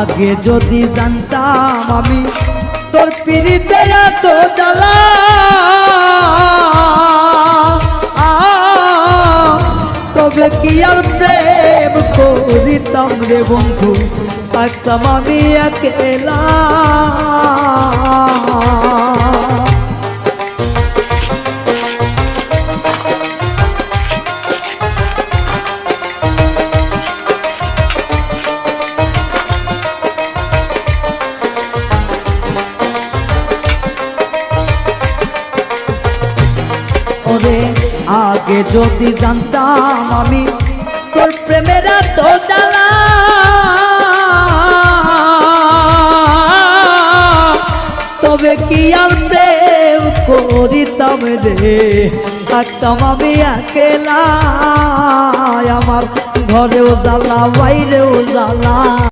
আগে যদি জানতাম আমি তোর পিরিতে এত জ্বালা, তবে কি আর প্রেম করিতাম রে বন্ধু, থাকতাম আমি একলা। ওরে আগে যদি জানতাম আমি তোর প্রেমের এত জ্বালা, তবে কি আর প্রেম করিতাম রে, থাকতাম আমি একলা। আমার ঘরেও জ্বালা বাইরেও জ্বালা।